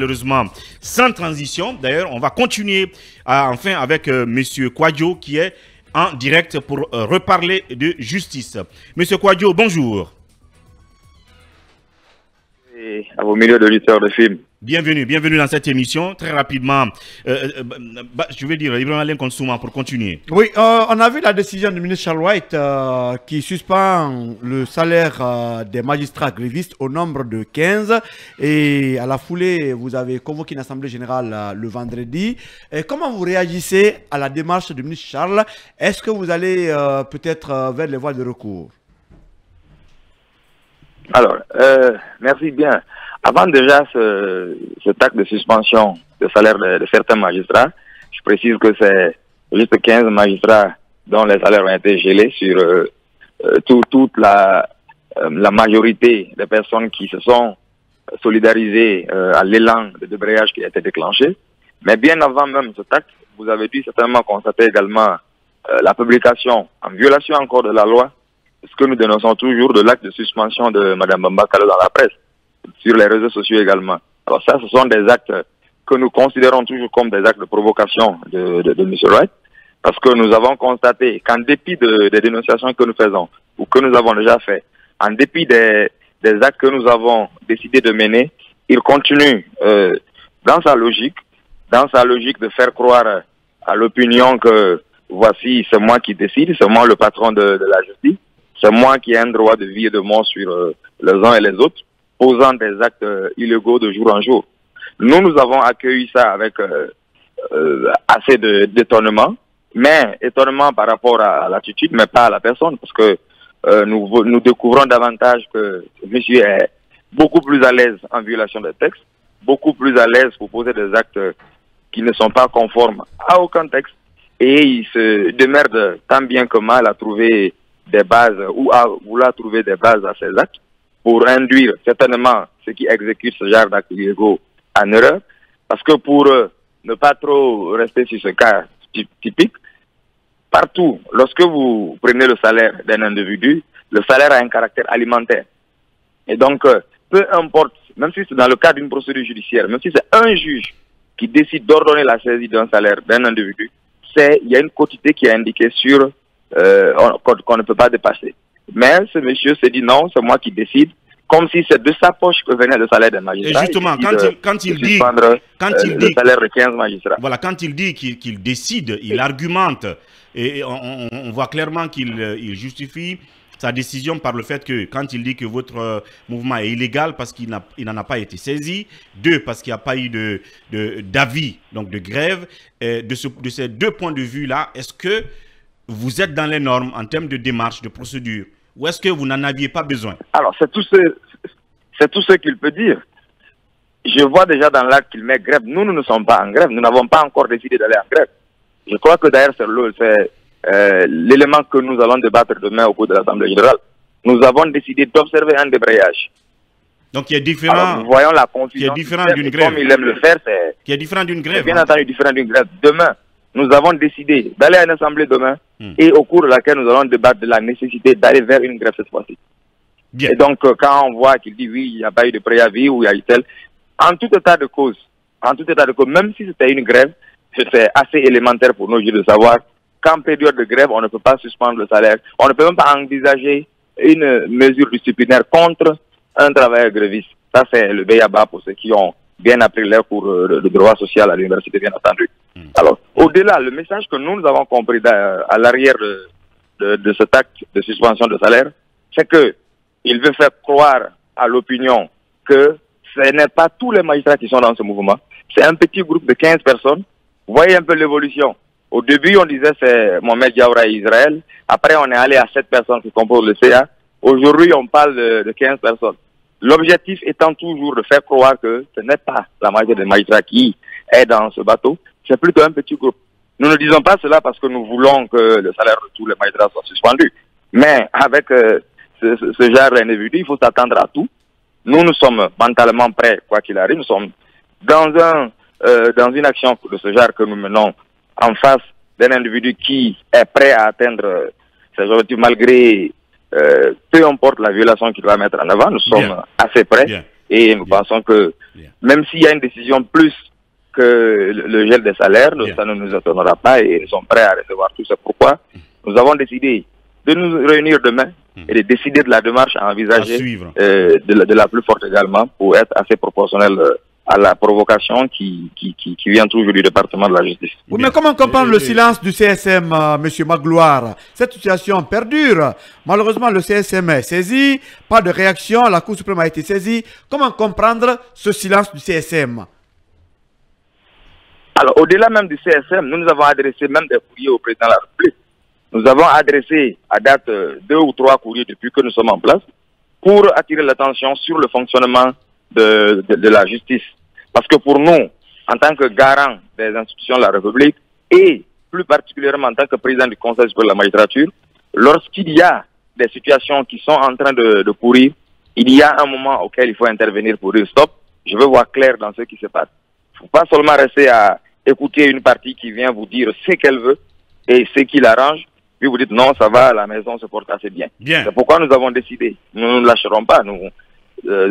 Malheureusement, sans transition. D'ailleurs, on va continuer enfin avec Monsieur Kouadio qui est en direct pour reparler de justice. Monsieur Kouadio, bonjour. Et à vos milieux de lutteurs de films. Bienvenue dans cette émission. Très rapidement, je vais dire Ibrahim Alain Konsouma pour continuer. Oui, on a vu la décision du ministre Charles White qui suspend le salaire des magistrats grévistes au nombre de 15. Et à la foulée, vous avez convoqué une assemblée générale le vendredi. Et comment vous réagissez à la démarche du ministre Charles? Est-ce que vous allez peut-être vers les voies de recours? Alors, merci bien. Avant déjà cet acte de suspension de salaire de certains magistrats, je précise que c'est juste 15 magistrats dont les salaires ont été gelés sur toute la majorité des personnes qui se sont solidarisées à l'élan de débrayage qui a été déclenché. Mais bien avant même cet acte, vous avez dû certainement constater également la publication en violation encore de la loi, ce que nous dénonçons toujours, de l'acte de suspension de Mme Bamba Kalo dans la presse, sur les réseaux sociaux également. Alors ça, ce sont des actes que nous considérons toujours comme des actes de provocation de M. Wright, parce que nous avons constaté qu'en dépit des dénonciations que nous faisons, ou que nous avons déjà fait, en dépit des actes que nous avons décidé de mener, il continue dans sa logique de faire croire à l'opinion que voici, c'est moi qui décide, c'est moi le patron de la justice, c'est moi qui ai un droit de vie et de mort sur les uns et les autres, posant des actes illégaux de jour en jour. Nous avons accueilli ça avec assez d'étonnement, mais étonnement par rapport à l'attitude, mais pas à la personne, parce que nous découvrons davantage que monsieur est beaucoup plus à l'aise en violation des textes, beaucoup plus à l'aise pour poser des actes qui ne sont pas conformes à aucun texte, et il se démerde tant bien que mal à trouver des bases ou à vouloir trouver des bases à ces actes pour induire certainement ceux qui exécutent ce genre d'actes illégaux en erreur, parce que pour ne pas trop rester sur ce cas typique, partout, lorsque vous prenez le salaire d'un individu, le salaire a un caractère alimentaire. Et donc, peu importe, même si c'est dans le cadre d'une procédure judiciaire, même si c'est un juge qui décide d'ordonner la saisie d'un salaire d'un individu, il y a une quantité qui est indiquée sur qu'on ne peut pas dépasser. Mais ce monsieur s'est dit non, c'est moi qui décide, comme si c'est de sa poche que venait le salaire des magistrats. Et justement, quand il dit le salaire de 15 magistrats. Voilà, quand il dit qu'il décide, il argumente, et on voit clairement qu'il justifie sa décision par le fait que quand il dit que votre mouvement est illégal parce qu'il n'en a pas été saisi, deux, parce qu'il n'y a pas eu d'avis, donc de grève, de ces deux points de vue-là, est-ce que vous êtes dans les normes en termes de démarche, de procédure, ou est-ce que vous n'en aviez pas besoin? Alors, c'est tout ce qu'il peut dire. Je vois déjà dans l'acte qu'il met grève. Nous ne sommes pas en grève. Nous n'avons pas encore décidé d'aller en grève. Je crois que d'ailleurs, c'est l'élément que nous allons débattre demain au cours de l'Assemblée générale. Nous avons décidé d'observer un débrayage. Donc, il est différent. Alors, nous voyons la confusion. Qui est différent d'une grève. Comme il aime le faire, qui est différent d'une grève. Bien entendu, différent d'une grève. Demain, nous avons décidé d'aller à une assemblée demain et au cours de laquelle nous allons débattre de la nécessité d'aller vers une grève cette fois-ci. Et donc, quand on voit qu'il dit oui, il n'y a pas eu de préavis ou il y a eu tel, en tout état de cause, même si c'était une grève, c'est assez élémentaire pour nous de savoir qu'en période de grève, on ne peut pas suspendre le salaire. On ne peut même pas envisager une mesure disciplinaire contre un travailleur gréviste. Ça, c'est le béaba pour ceux qui ont bien appris leur cours de droit social à l'université, bien entendu. Alors, au-delà, le message que nous avons compris à l'arrière de cet acte de suspension de salaire, c'est que il veut faire croire à l'opinion que ce n'est pas tous les magistrats qui sont dans ce mouvement. C'est un petit groupe de 15 personnes. Vous voyez un peu l'évolution. Au début, on disait c'est Mohamed Diawara et Israël. Après, on est allé à 7 personnes qui composent le CA. Aujourd'hui, on parle de 15 personnes. L'objectif étant toujours de faire croire que ce n'est pas la majorité des magistrats qui est dans ce bateau, c'est plutôt un petit groupe. Nous ne disons pas cela parce que nous voulons que le salaire de tous les magistrats soit suspendu. Mais avec ce genre d'individu, il faut s'attendre à tout. Nous sommes mentalement prêts, quoi qu'il arrive. Nous sommes dans une action de ce genre que nous menons en face d'un individu qui est prêt à atteindre ses objectifs malgré peu importe la violation qu'il va mettre en avant. Nous sommes assez prêts. Et nous pensons que même s'il y a une décision plus que le gel des salaires, ça ne nous étonnera pas et nous sommes prêts à recevoir tout. C'est pourquoi nous avons décidé de nous réunir demain et de décider de la démarche à envisager de la plus forte également pour être assez proportionnel à la provocation qui vient toujours du département de la justice. Oui, mais comment comprendre le silence du CSM, M. Magloire? Cette situation perdure. Malheureusement, le CSM est saisi, pas de réaction, la Cour suprême a été saisie. Comment comprendre ce silence du CSM? Alors, au-delà même du CSM, nous avons adressé même des courriers au président de la République. Nous avons adressé à date 2 ou 3 courriers depuis que nous sommes en place pour attirer l'attention sur le fonctionnement de la justice. Parce que pour nous, en tant que garant des institutions de la République et plus particulièrement en tant que président du Conseil supérieur de la magistrature, lorsqu'il y a des situations qui sont en train de courir, il y a un moment auquel il faut intervenir pour dire stop, je veux voir clair dans ce qui se passe. Il ne faut pas seulement rester à écouter une partie qui vient vous dire ce qu'elle veut et ce qui l'arrange, puis vous dites non, ça va, la maison se porte assez bien. C'est pourquoi nous avons décidé, nous ne lâcherons pas, nous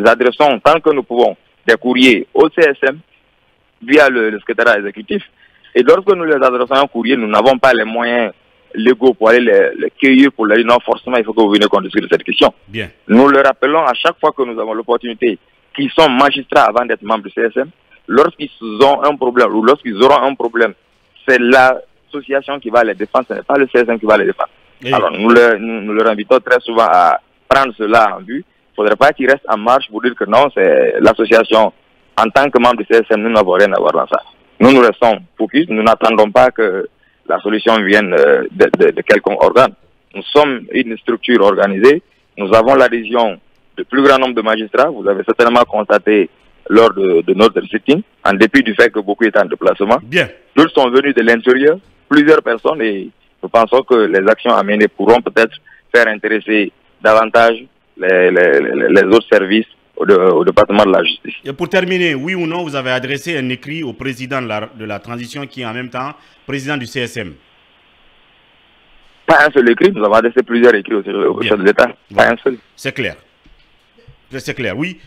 adressons tant que nous pouvons des courriers au CSM via le secrétariat exécutif. Et lorsque nous les adressons un courrier, nous n'avons pas les moyens légaux pour aller les cueillir, pour leur dire non, forcément, il faut que vous veniez qu'on discute de cette question. Nous le rappelons à chaque fois que nous avons l'opportunité qu'ils sont magistrats avant d'être membres du CSM. Lorsqu'ils ont un problème ou lorsqu'ils auront un problème, c'est l'association qui va les défendre, ce n'est pas le CSM qui va les défendre. Alors nous leur invitons très souvent à prendre cela en vue. Il ne faudrait pas qu'ils restent en marche pour dire que non, c'est l'association. En tant que membre du CSM, nous n'avons rien à voir dans ça. Nous restons focus, nous n'attendons pas que la solution vienne de quelconque organe. Nous sommes une structure organisée, nous avons l'adhésion de plus grand nombre de magistrats, vous avez certainement constaté lors de notre sitting, en dépit du fait que beaucoup étaient en déplacement. Tous sont venus de l'intérieur, plusieurs personnes, et nous pensons que les actions à mener pourront peut-être faire intéresser davantage les autres services au département de la justice. Et pour terminer, oui ou non, vous avez adressé un écrit au président de la transition qui est en même temps président du CSM? Pas un seul écrit, nous avons adressé plusieurs écrits au chef de l'État. Pas un seul. C'est clair. C'est clair, oui.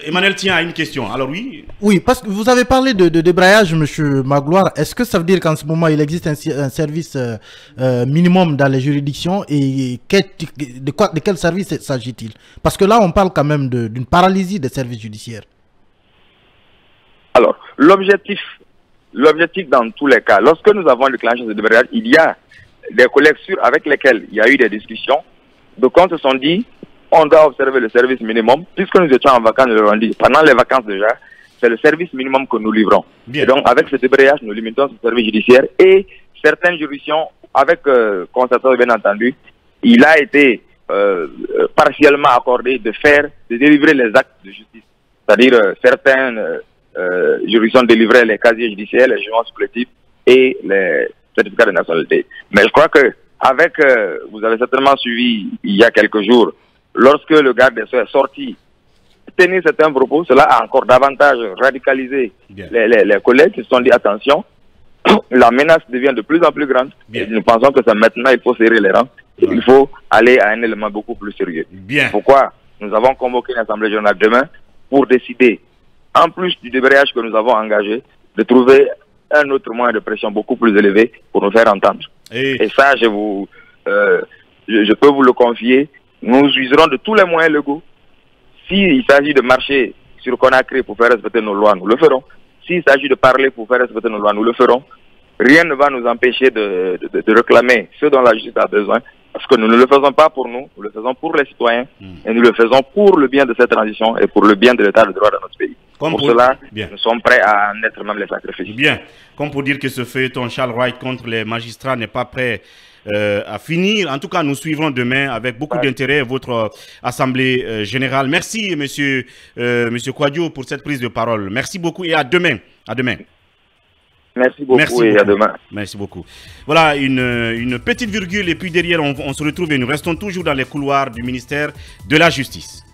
Emmanuel tient à une question. Alors oui. Oui, parce que vous avez parlé de débrayage, M. Magloire. Est-ce que ça veut dire qu'en ce moment, il existe un service minimum dans les juridictions et de quel service s'agit-il? Parce que là, on parle quand même d'une paralysie des services judiciaires. Alors, l'objectif dans tous les cas, lorsque nous avons déclenché ce débrayage, il y a des collègues avec lesquels il y a eu des discussions. Donc, on se sont dit, on doit observer le service minimum. Puisque nous étions en vacances, nous leur avons dit, pendant les vacances déjà, c'est le service minimum que nous livrons. Et donc, avec ce débrayage, nous limitons ce service judiciaire et certaines juridictions, avec constatation bien entendu, il a été partiellement accordé de délivrer les actes de justice. C'est-à-dire, certaines juridictions délivraient les casiers judiciaires, les jugements supplétifs et les certificats de nationalité. Mais je crois que vous avez certainement suivi il y a quelques jours, lorsque le garde des Sceaux est sorti, tenir certains propos, cela a encore davantage radicalisé les collègues qui se sont dit attention, la menace devient de plus en plus grande. Et nous pensons que maintenant il faut serrer les rangs. Et il faut aller à un élément beaucoup plus sérieux. Pourquoi nous avons convoqué une assemblée générale demain pour décider, en plus du débrayage que nous avons engagé, de trouver un autre moyen de pression beaucoup plus élevé pour nous faire entendre. Et ça, je peux vous le confier. Nous userons de tous les moyens légaux. S'il s'agit de marcher sur Conakry pour faire respecter nos lois, nous le ferons. S'il s'agit de parler pour faire respecter nos lois, nous le ferons. Rien ne va nous empêcher de réclamer ce dont la justice a besoin. Parce que nous ne le faisons pas pour nous le faisons pour les citoyens. Et nous le faisons pour le bien de cette transition et pour le bien de l'état de droit de notre pays. Pour cela, nous sommes prêts à en être même les sacrifices. Comme pour dire que ce feuilleton Charles Wright contre les magistrats n'est pas prêt à finir. En tout cas, nous suivrons demain avec beaucoup d'intérêt votre assemblée générale. Merci, monsieur Kouadio, pour cette prise de parole. Merci beaucoup et à demain. À demain. Merci beaucoup et à demain. Merci beaucoup. Voilà une petite virgule et puis derrière on se retrouve et nous restons toujours dans les couloirs du ministère de la Justice.